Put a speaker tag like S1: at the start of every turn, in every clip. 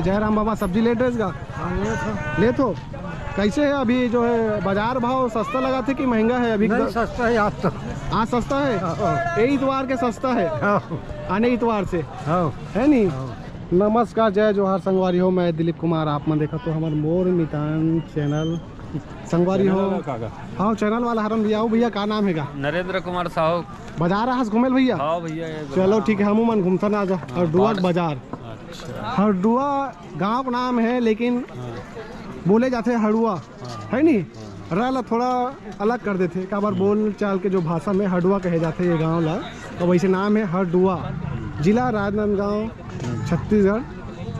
S1: जयराम बाबा सब्जी ले ड्रेस का ले तो कैसे है अभी जो है बाजार भाव सस्ता लगा थे कि महंगा है अभी?
S2: सस्ता है आज तो।
S1: आज सस्ता है, यही इतवार के सस्ता है, आने इतवार से है नहीं। नमस्कार, जय जोहार संगवारी हो, मैं दिलीप कुमार। आप मन देखा तो हमारे मोर मितान चैनल संगवारी हो। हाँ चैनल वाला हरम भैया। भैया का नाम है?
S3: नरेंद्र कुमार साहू।
S1: बाजार हंस घूमेल भैया?
S3: हाँ भैया।
S1: चलो ठीक है, हम मन घूमता ना जा। हरडुआ बाजार, हरडुआ गांव का नाम है लेकिन बोले जाते हैं हड़ुआ, है नहीं। रला थोड़ा अलग कर देते, एक बार बोल चाल के जो भाषा में हरडुआ कहे जाते हैं ये गांव ला, तो वैसे नाम है हरडुआ। जिला राजनांदगांव छत्तीसगढ़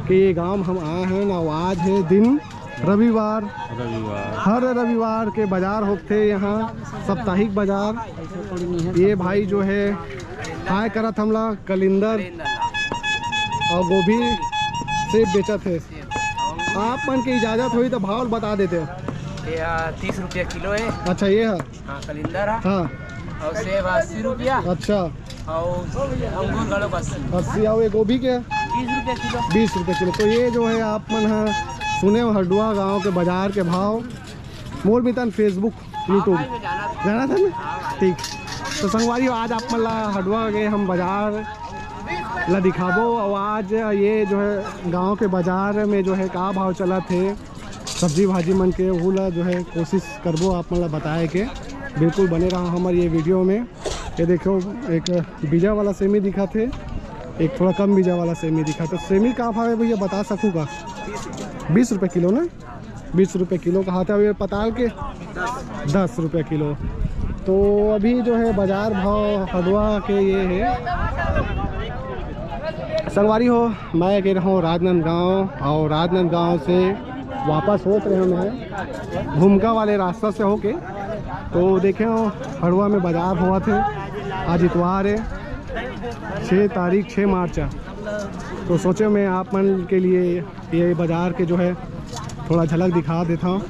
S1: के ये गांव हम आए हैं ना। आज है दिन रविवार। हर रविवार के बाजार होते यहाँ, साप्ताहिक बाजार। ये भाई जो है खाए करत हमला कलिंदर और गोभी सेब बेचा थे। आप मन की इजाजत हुई तो भाव बता देते।
S4: 30 रुपया किलो है।
S1: अच्छा ये है?
S4: हाँ कलिंदर है।
S1: हाँ
S4: और सेब 80 रुपया।
S1: अच्छा
S4: और अंगूर गाड़ो
S1: 80। और ये गोभी के
S4: 20 रुपया किलो।
S1: 20 रुपये किलो। तो ये जो है आप मन है सुने हरडुआ गांव के बाजार के भाव। मोर मितान फेसबुक यूट्यूब जाना था ना? ठीक। तो संगवारी आज आप मन ला हरडुआ गए हम बाजार ला दिखाबो। और आज ये जो है गांव के बाजार में जो है का भाव चला थे सब्जी भाजी मन के, वो ला जो है कोशिश करबो आप मन ला बताए के। बिल्कुल बने रहा हमारे ये वीडियो में। ये देखो एक बीजा वाला सेमी दिखा थे, एक थोड़ा कम बीजा वाला सेमी दिखा था। सेमी का भाव है भैया बता सकूँगा? 20 रुपये किलो ना? 20 रुपये किलो कहा था। ये पताल के 10 रुपये किलो। तो अभी जो है बाजार भाव हरडुआ के ये है। संगवारी हो, मैं कह रहा हूँ राजनांदगांव, और राजनांदगांव से वापस होते रहे हैं भूमका वाले रास्ता से होके। तो देखे हो हरडुआ में बाजार हुआ थे। आज इतवार है, 6 तारीख 6 मार्च। तो सोचे मैं आप मन के लिए ये बाजार के जो है थोड़ा झलक दिखा देता हूँ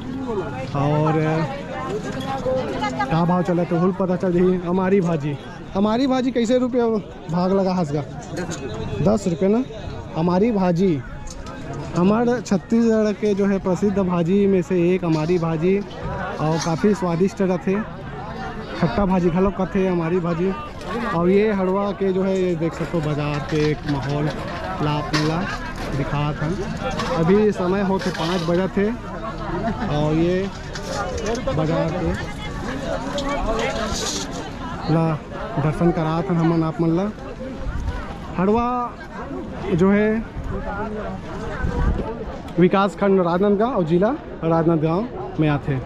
S1: और क्या भाव चला तो हुल पता चल जाए। हमारी भाजी कैसे रुपये भाग लगा हंसगा? 10 रुपये ना हमारी भाजी। हमारे छत्तीसगढ़ के जो है प्रसिद्ध भाजी में से एक हमारी भाजी, और काफ़ी स्वादिष्ट रहते। खट्टा भाजी खलो कथे हमारी भाजी। और ये हरडुआ के जो है ये देख सकते हो बाजार के एक माहौल लाप मिला दिखा था। अभी समय होते 5 बजे थे और ये बाजार के ला दर्शन करा था हमन आप मन ला। हरडुआ जो है विकास खंड राजनांदगांव और जिला राजनांदगांव में आते।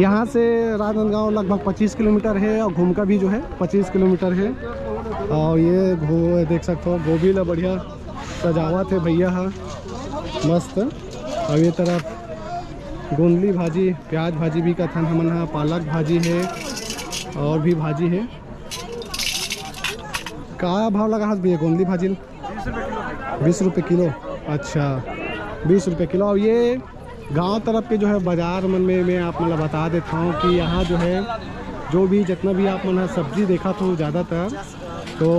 S1: यहाँ से राजनांदगांव लगभग 25 किलोमीटर है और घूमका भी जो है 25 किलोमीटर है। और ये देख सकते हो गोभी ला बढ़िया सजावट है भैया है मस्त। और ये तरफ गोंदली भाजी, प्याज भाजी भी का थन हमन है, पालक भाजी है और भी भाजी है। का भाव लगा हाथ भैया गोंदली भाजी? 20 रुपये किलो। अच्छा 20 रुपये किलो। और ये गांव तरफ के जो है बाजार मन में मैं आप मतलब बता देता हूँ कि यहाँ जो है जो भी जितना भी आप मन सब्जी देखा तो ज़्यादातर तो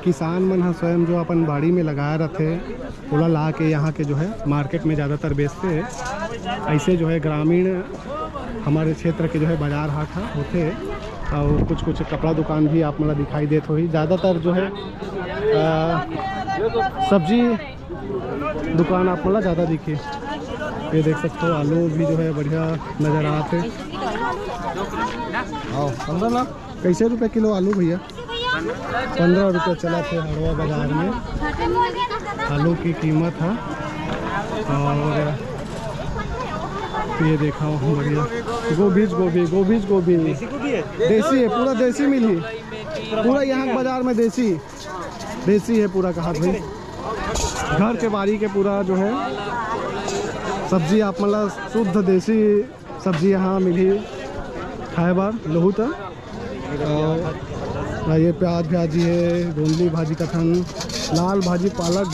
S1: किसान मन स्वयं जो अपन बाड़ी में लगाए रहते ओला ला के यहाँ के जो है मार्केट में ज़्यादातर बेचते हैं। ऐसे जो है ग्रामीण हमारे क्षेत्र के जो है बाजार हाट होते। और कुछ कपड़ा दुकान भी आप मतलब दिखाई देते हो ही। ज़्यादातर जो है सब्जी दुकान आप मतलब ज़्यादा दिखे। ये देख सकते हो आलू भी जो है बढ़िया नज़र आते। आओ कैसे रुपए किलो आलू भैया? 15 रुपये चला थे हरडुआ बाजार में आलू की कीमत है। और ये देखा हूँ बढ़िया गोभी देसी है, पूरा देसी मिली। पूरा यहाँ बाजार में देसी है पूरा कहा भाई। घर के बारी के पूरा जो है सब्जी आप मतलब शुद्ध देसी सब्जी यहाँ मिली खाए बार लहू तक। ये प्याज भाजी है, गोंदली भाजी कथन, लाल भाजी, पालक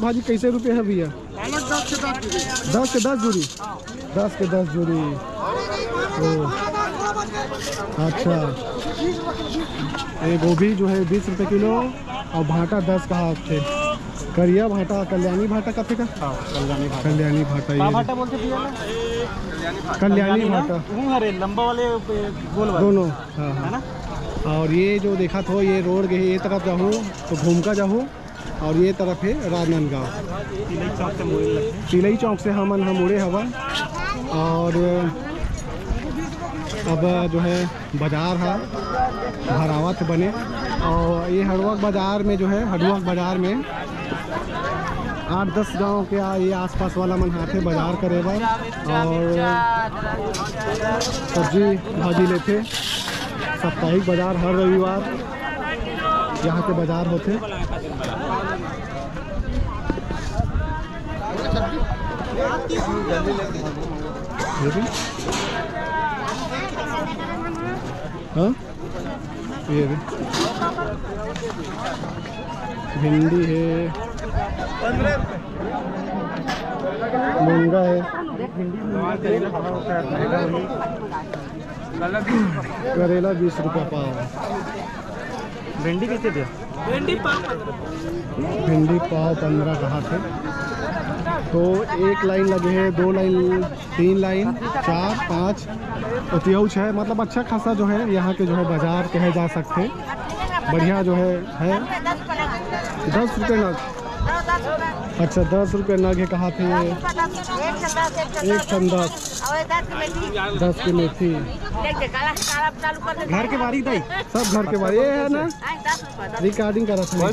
S1: भाजी कैसे रुपये है भैया? 10 के 10 जोड़ी। 10 के 10 जोड़ी। अच्छा ये गोभी जो है 20 रुपये किलो और भाटा 10 का थे। करिया भाटा कल्याणी भाटा कथे का कल्याणी भाटा ये
S2: भाटा बोलते भैया ना?
S1: कल्याणी भाटा
S2: अरे लंबा वाले गोल वाले
S1: दोनों। हाँ
S2: है ना?
S1: और ये जो देखा तो ये रोड गए ये तरफ जाऊँ तो घूम का जाऊँ और ये तरफ है राजनांदगांव। तिलई चौक से हम उड़े हवा और अब जो है बाज़ार है भरावत बने और ये हड़ुआ बाज़ार में जो है हड़ुआ बाज़ार में 8-10 गांव के ये आसपास वाला मन हाथे बाज़ार करे बा और सब्जी भाजी लेते। साप्ताहिक बाज़ार हर रविवार यहाँ के बाज़ार होते। हाँ ये भिंडी है मूंगा है करेला 20 रुपया पाव।
S2: भिंडी कैसे दिया?
S1: भिंडी पाव 15 कहा थे। तो एक लाइन लगे है 2 लाइन 3 लाइन 4 5 तो 6 मतलब अच्छा खासा जो है यहाँ के जो है बाज़ार कहे जा सकते। बढ़िया जो है 10 रुपये नग। अच्छा 10 रुपये नग है कहा थे। एक ठन 10 की मेथी।
S2: घर के बारी दाई
S1: सब घर के बारे ये है ना रिकॉर्डिंग करा था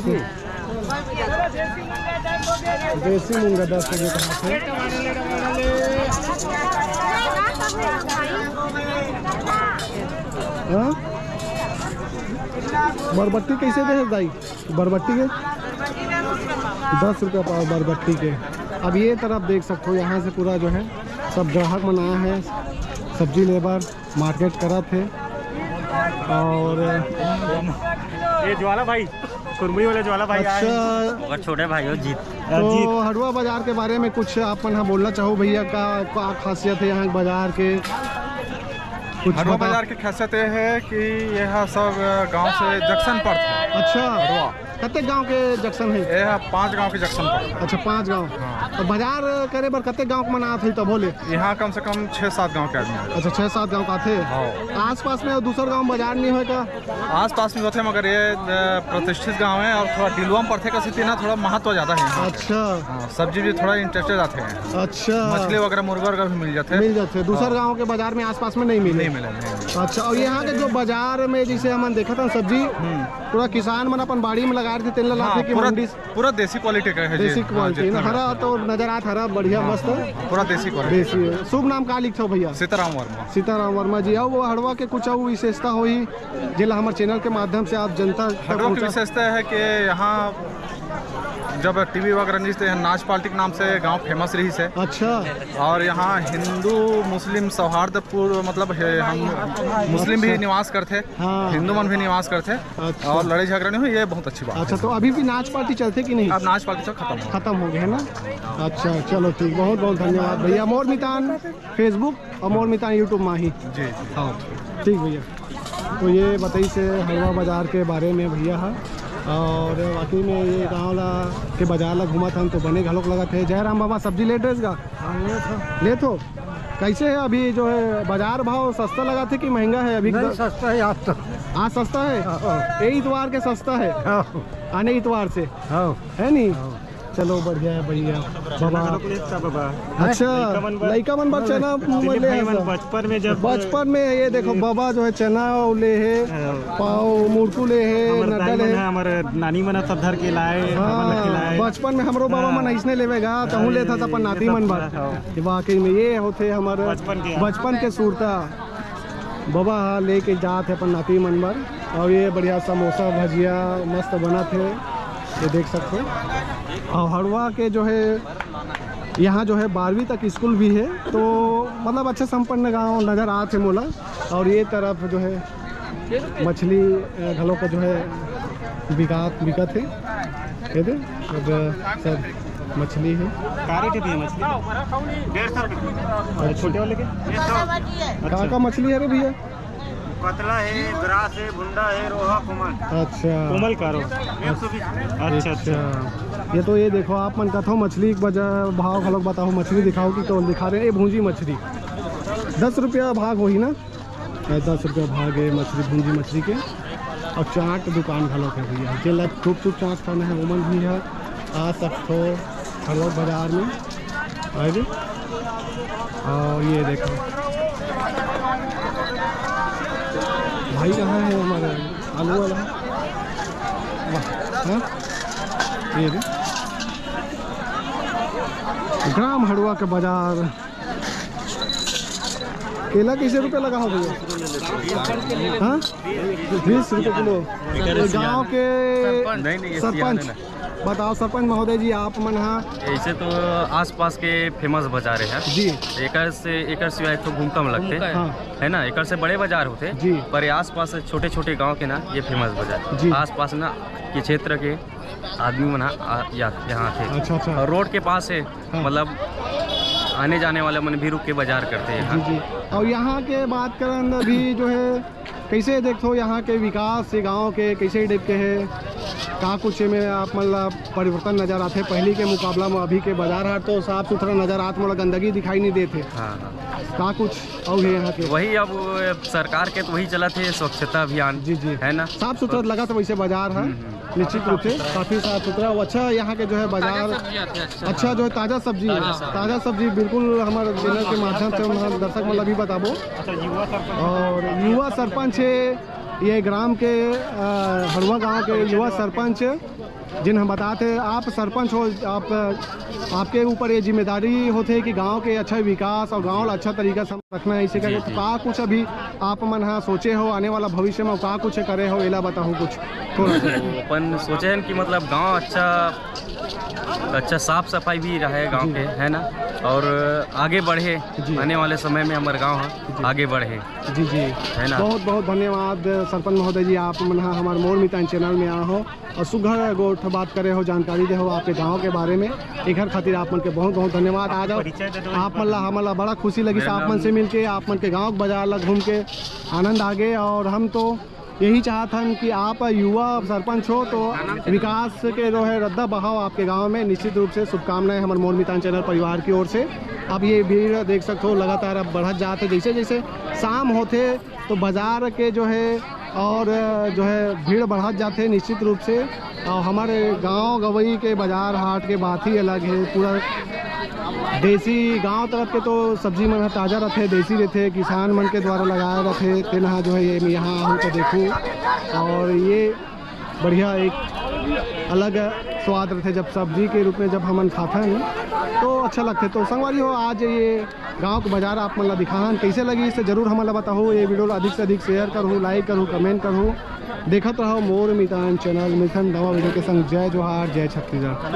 S1: देसी मूंगा 10 रुपये कहा थे। हाँ बरबट्टी कैसे दे दाई? बरबट्टी के 10 रुपये पाव बरबट्टी के। अब ये तरफ देख सकते हो यहाँ से पूरा जो है सब ग्राहक मनाया है सब्जी लेबर मार्केट करा थे। और
S2: ये ज्वाला भाई कुरमुरी वाले ज्वाला भाई
S1: अच्छा
S2: छोटे भाई हो जीत।
S1: तो हड़ुआ बाज़ार के बारे में कुछ आप यहाँ बोलना चाहो भैया का क्या खासियत है यहाँ बाज़ार के?
S3: हड़ुआ बाज़ार की खासियत ये है कि यह सब गांव से जंक्शन पर थे।
S1: अच्छा
S3: हड़ुआ
S1: कते गांव के जंक्शन है?
S3: यह 5 गांव के जंक्शन पर।
S1: अच्छा 5 गांव। तो बाजार करे बर कते गांव मना थे तब बोले?
S3: यहाँ कम से कम 6-7 गांव के आदमी।
S1: अच्छा 6-7 गांव का थे। आस पास में दूसरा गांव बाजार नहीं होगा?
S3: आस पास में होते मगर ये प्रतिष्ठित गांव है और थोड़ा डिलुआ पड़ते का स्थिति ना थोड़ा महत्व ज़्यादा है।
S1: अच्छा
S3: सब्जी भी थोड़ा इंटरेस्टेड आते हैं।
S1: अच्छा
S3: मछली वगैरह मुर्गा वगैरह भी मिल जाते हैं।
S1: दूसरा गाँव के बाजार में आस पास में नहीं मिले?
S3: नहीं मिले।
S1: अच्छा और यहाँ के जो बाजार में जैसे हम देखा था सब्जी पूरा किसान मन अपन बाड़ी में लगा रहे थे तेल लाते कि मंडी
S3: पूरा देसी क्वालिटी का है।
S1: देसी क्वालिटी ना हरा तो नजर आता हरा बढ़िया मस्त
S3: पूरा देसी क्वालिटी।
S1: देसी है। शुभ नाम का लिखो भैया?
S3: सीताराम वर्मा।
S1: सीताराम वर्मा जी। और वो हड़ुआ के कुछ विशेषता हुई जिला हमारे चैनल के माध्यम से आप जनता
S3: हड़ुआ की विशेषता है कि यहाँ जब टीवी वगैरह नहीं थे नाच पार्टी के नाम से गांव फेमस रही से।
S1: अच्छा
S3: और यहाँ हिंदू मुस्लिम सौहार्दपूर्ण मतलब हम मुस्लिम भी निवास करते
S1: हाँ।
S3: हिंदू मन भी निवास करते।
S1: अच्छा।
S3: और लड़ाई झगड़ा नहीं हुई ये बहुत अच्छी बात।
S1: अच्छा तो अभी भी नाच पार्टी चलते कि नहीं?
S3: अब नाच पार्टी
S1: खत्म हो गए है ना? अच्छा चलो ठीक बहुत बहुत धन्यवाद भैया। मोर मितान फेसबुक और मोर मितान यूट्यूब में ही
S3: जी
S1: हाँ ठीक भैया। तो ये बताइए से हड़ुआ बाज़ार के बारे में भैया है और वाकई में ये गाँव के बाजार ला घूमा था तो बने घलोक लगा थे। जयराम बाबा सब्जी ले ड्रेस का ले तो कैसे है अभी जो है बाजार भाव सस्ता लगा थे कि महंगा है अभी?
S2: सस्ता है आज तो।
S1: आज सस्ता है ये इतवार के सस्ता है आने इतवार से है नहीं? चलो बढ़िया है भैया बाबा। अच्छा लड़का मन पर चना बचपन में ये देखो बाबा जो है चना ले है पाव मुर्कू ले है नड्डा ले है
S2: हमारे नानी मन सब धर के लाए।
S1: हाँ बचपन में हमरो बाबा मन ऐसने लेवेगा तो हूँ लेता था अपन नाती मन बात वाकई में ये होते हमारे बचपन के सूरता बाबा लेके जाते अपन नाती मन बर। और ये बढ़िया समोसा भजिया मस्त बना थे ये देख सकते हो। और हड़ुआ के जो है यहाँ जो है 12वीं तक स्कूल भी है तो मतलब अच्छा संपन्न गांव नज़र आते मोला। और ये तरफ जो है मछली घलों का जो है बिकत है ये दे सब मछली है।
S2: मछली 150 रुपये छोटे वाले के
S1: का मछली है रे भैया?
S5: पतला है, ग्रास है, भुंडा है, रोहा, कोमल।
S1: अच्छा
S2: कोमल कारो।
S5: 120।
S2: अच्छा
S1: ये तो ये देखो आप मन कथो मछली के भाव खलक बताओ, मछली दिखाओ कि तो दिखा रहे हैं। ये भूंजी मछली 10 रुपया भाग होही ना, 10 रुपया भाग है मछली, भूंजी मछली के। और चाट दुकान खलक है भैया, जे खूब खूब चाट खाना है वो मन भी है, आ सकते हो खलक बाजार में आए। और ये देखो भाई कहाँ है हमारे आलू वाला, वाह हाँ ये ग्राम हड़ुआ के बाजार। केला कैसे रुपये लगा हो भैया? हाँ 20 रुपये किलो। गांव के सरपंच बताओ, सरपंच महोदय जी आप मन हाँ
S6: ऐसे तो आसपास के फेमस बाजार है
S1: जी,
S6: एकर सिवाय तो घूमकम लगते
S1: हाँ
S6: है ना, एकर से बड़े बाजार होते
S1: जी,
S6: पर आसपास छोटे छोटे गांव के ना ये फेमस
S1: जी।
S6: बाजार आसपास ना के क्षेत्र के आदमी मन यहाँ थे।
S1: अच्छा अच्छा
S6: और रोड के पास है,
S1: हाँ।
S6: मतलब आने जाने वाले मन भी रुक के बाजार करते हैं
S1: जी जी। और यहाँ के बात करें अभी जो है कैसे देखो यहाँ के विकास गांव के कैसे टाइप के है, का कुछ में आप मतलब परिवर्तन नज़र आते पहले के मुकाबला में? अभी के बाजार हाट तो साफ सुथरा नज़र आते, मतलब गंदगी दिखाई नहीं देते।
S6: हाँ
S1: का कुछ और है यहाँ के?
S6: वही अब सरकार के तो वही चला थे स्वच्छता अभियान
S1: जी जी
S6: है ना,
S1: साफ सुथरा लगा तो वैसे बाजार है निश्चित रूप से काफ़ी साफ सुथरा। और अच्छा यहाँ के जो है बाजार अच्छा जो है ताज़ा सब्जी बिल्कुल हमारे चैनल के माध्यम से हमारे दर्शक मतलब भी बताबो। और युवा सरपंच है ये ग्राम के हड़ुआ गांव के युवा सरपंच जिन हम बताते हैं, आप सरपंच हो, आपके ऊपर ये जिम्मेदारी होती है कि गांव के अच्छा विकास और गांव अच्छा तरीका से रखना है। इसी करके तो का कुछ अभी आप मन हाँ सोचे हो आने वाला भविष्य में का कुछ करे हो, एला बताओ कुछ थोड़ा सा।
S6: अपन सोचे हैं कि मतलब गांव अच्छा साफ सफाई भी रहे गांव के है ना, और आगे बढ़े, आने वाले समय में हमारे गांव आगे बढ़े।
S1: जी जी
S6: है ना।
S1: बहुत बहुत धन्यवाद सरपंच महोदय जी, आप मन हमारे मोर मितान चैनल में आ हो और सुघर गोठ बात करे हो, जानकारी दे हो आपके गांव के बारे में। एक खातिर आप मन के बहुत बहुत धन्यवाद। आ जाओ आप मन हमारा बड़ा खुशी लगी आप मन से मिलके, आप मन के गाँव बाजार लग घूम के आनंद आ गए। और हम तो यही चाहते हैं कि आप युवा सरपंच हो तो विकास के जो है रद्दा बहाव आपके गांव में। निश्चित रूप से शुभकामनाएं हमारे मोर मितान चैनल परिवार की ओर से। अब ये भीड़ देख सकते हो लगातार अब बढ़त जाते, जैसे जैसे शाम होते तो बाज़ार के जो है और जो है भीड़ बढ़त जाते निश्चित रूप से। और हमारे गांव गवई के बाज़ार हाट के बात ही अलग है, पूरा देसी गांव तरफ के तो सब्जी मन ताज़ा रहते, देसी रहते, किसान मन के द्वारा लगाए रहते। तेना जो है ये यहाँ हूँ तो देखूँ, और ये बढ़िया एक अलग स्वाद रहते जब सब्जी के रूप में जब हमन खाते हैं तो अच्छा लगते। तो संगवारी हो आज ये गांव के बाजार आप मतलब दिखान कैसे लगी इसे जरूर हमें बताओ। ये वीडियो अधिक से अधिक शेयर करूँ, लाइक करूँ, कमेंट करूँ। देखते रहो मोर मितान चैनल मिथन नवा वीडियो के संग। जय जोहार, जय छत्तीसगढ़।